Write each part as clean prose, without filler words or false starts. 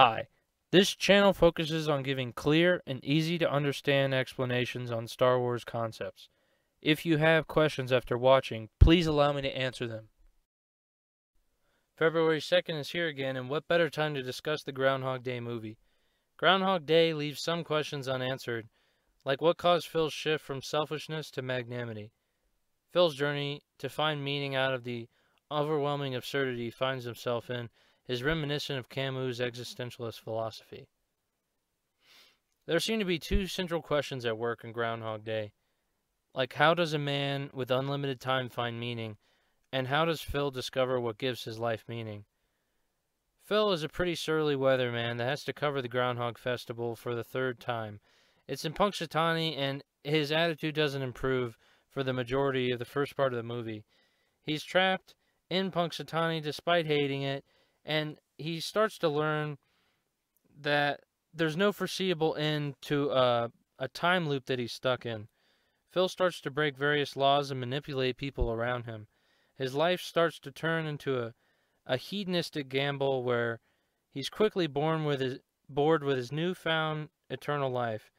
Hi, this channel focuses on giving clear and easy to understand explanations on Star Wars concepts. If you have questions after watching, please allow me to answer them. February 2nd is here again, and what better time to discuss the Groundhog Day movie? Groundhog Day leaves some questions unanswered, like what caused Phil's shift from selfishness to magnanimity. Phil's journey to find meaning out of the overwhelming absurdity he finds himself in is reminiscent of Camus' existentialist philosophy. There seem to be two central questions at work in Groundhog Day, like how does a man with unlimited time find meaning, and how does Phil discover what gives his life meaning? Phil is a pretty surly weatherman that has to cover the Groundhog Festival for the third time. It's in Punxsutawney, and his attitude doesn't improve for the majority of the first part of the movie. He's trapped in Punxsutawney despite hating it, and he starts to learn that there's no foreseeable end to a time loop that he's stuck in. Phil starts to break various laws and manipulate people around him. His life starts to turn into a hedonistic gamble where he's quickly bored with his newfound eternal life.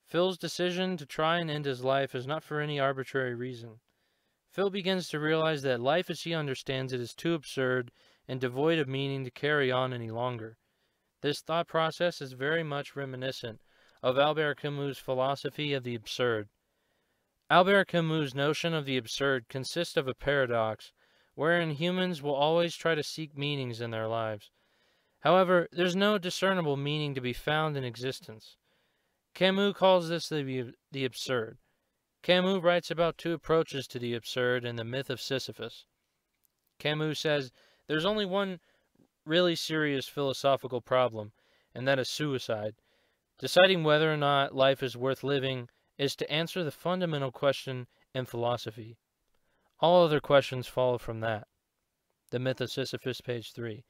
Phil's decision to try and end his life is not for any arbitrary reason. Phil begins to realize that life as he understands it is too absurd and devoid of meaning to carry on any longer. This thought process is very much reminiscent of Albert Camus' philosophy of the absurd. Albert Camus' notion of the absurd consists of a paradox, wherein humans will always try to seek meanings in their lives. However, there's no discernible meaning to be found in existence. Camus calls this the absurd. Camus writes about two approaches to the absurd in the Myth of Sisyphus. Camus says, there's only one really serious philosophical problem, and that is suicide. Deciding whether or not life is worth living is to answer the fundamental question in philosophy. All other questions follow from that. The Myth of Sisyphus, page 3.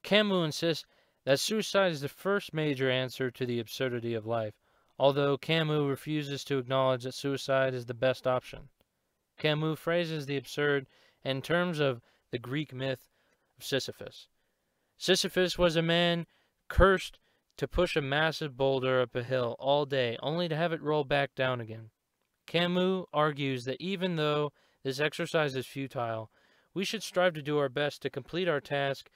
Camus insists that suicide is the first major answer to the absurdity of life, although Camus refuses to acknowledge that suicide is the best option. Camus phrases the absurd in terms of the Greek myth of Sisyphus. Sisyphus was a man cursed to push a massive boulder up a hill all day, only to have it roll back down again. Camus argues that even though this exercise is futile, we should strive to do our best to complete our task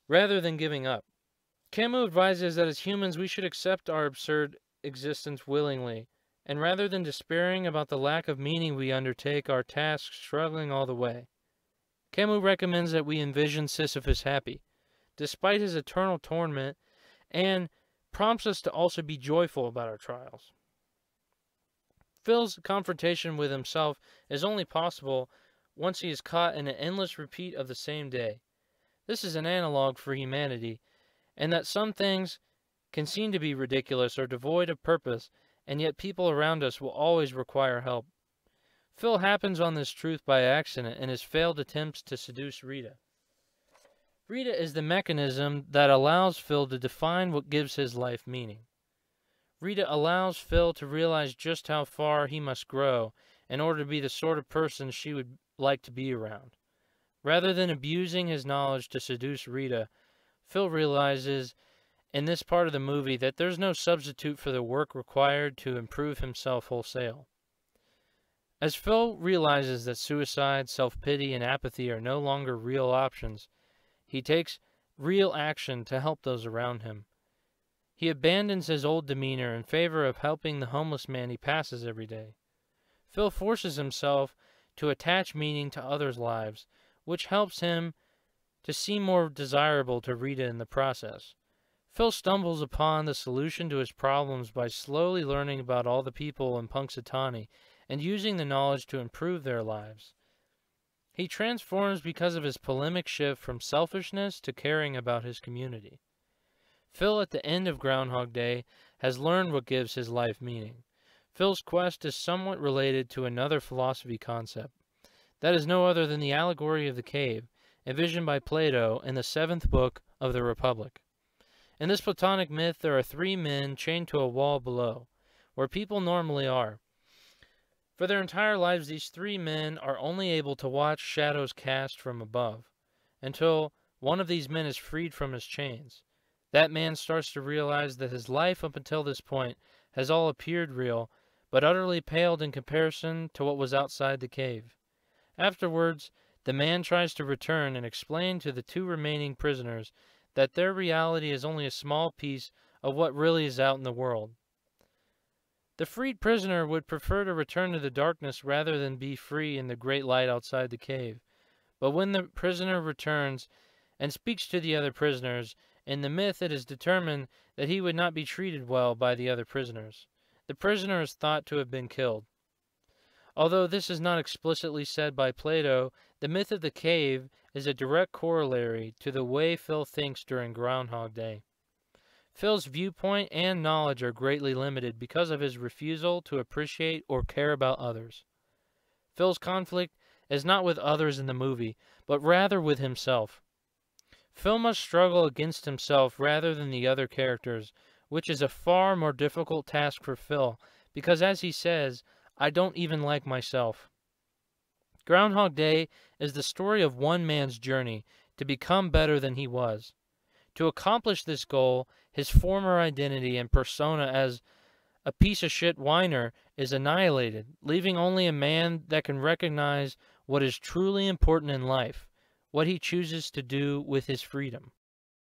rather than giving up. Camus advises that as humans we should accept our absurd existence willingly, and rather than despairing about the lack of meaning we undertake our tasks struggling all the way. Camus recommends that we envision Sisyphus happy, despite his eternal torment, and prompts us to also be joyful about our trials. Phil's confrontation with himself is only possible once he is caught in an endless repeat of the same day. This is an analog for humanity, and that some things can seem to be ridiculous or devoid of purpose, and yet people around us will always require help. Phil happens on this truth by accident in his failed attempts to seduce Rita. Rita is the mechanism that allows Phil to define what gives his life meaning. Rita allows Phil to realize just how far he must grow in order to be the sort of person she would like to be around. Rather than abusing his knowledge to seduce Rita, Phil realizes in this part of the movie that there's no substitute for the work required to improve himself wholesale. As Phil realizes that suicide, self-pity, and apathy are no longer real options, he takes real action to help those around him. He abandons his old demeanor in favor of helping the homeless man he passes every day. Phil forces himself to attach meaning to others' lives, which helps him to seem more desirable to Rita in the process. Phil stumbles upon the solution to his problems by slowly learning about all the people in Punxsutawney and using the knowledge to improve their lives. He transforms because of his polemic shift from selfishness to caring about his community. Phil, at the end of Groundhog Day, has learned what gives his life meaning. Phil's quest is somewhat related to another philosophy concept. That is no other than the Allegory of the Cave, envisioned by Plato in the 7th book of the Republic. In this Platonic myth, there are 3 men chained to a wall below, where people normally are. For their entire lives, these 3 men are only able to watch shadows cast from above, until one of these men is freed from his chains. That man starts to realize that his life up until this point has all appeared real, but utterly paled in comparison to what was outside the cave. Afterwards, the man tries to return and explain to the two remaining prisoners that their reality is only a small piece of what really is out in the world. The freed prisoner would prefer to return to the darkness rather than be free in the great light outside the cave. But when the prisoner returns and speaks to the other prisoners, in the myth it is determined that he would not be treated well by the other prisoners. The prisoner is thought to have been killed. Although this is not explicitly said by Plato, the myth of the cave is a direct corollary to the way Phil thinks during Groundhog Day. Phil's viewpoint and knowledge are greatly limited because of his refusal to appreciate or care about others. Phil's conflict is not with others in the movie, but rather with himself. Phil must struggle against himself rather than the other characters, which is a far more difficult task for Phil, because as he says, I don't even like myself. Groundhog Day is the story of one man's journey to become better than he was. To accomplish this goal, his former identity and persona as a piece of shit whiner is annihilated, leaving only a man that can recognize what is truly important in life, what he chooses to do with his freedom.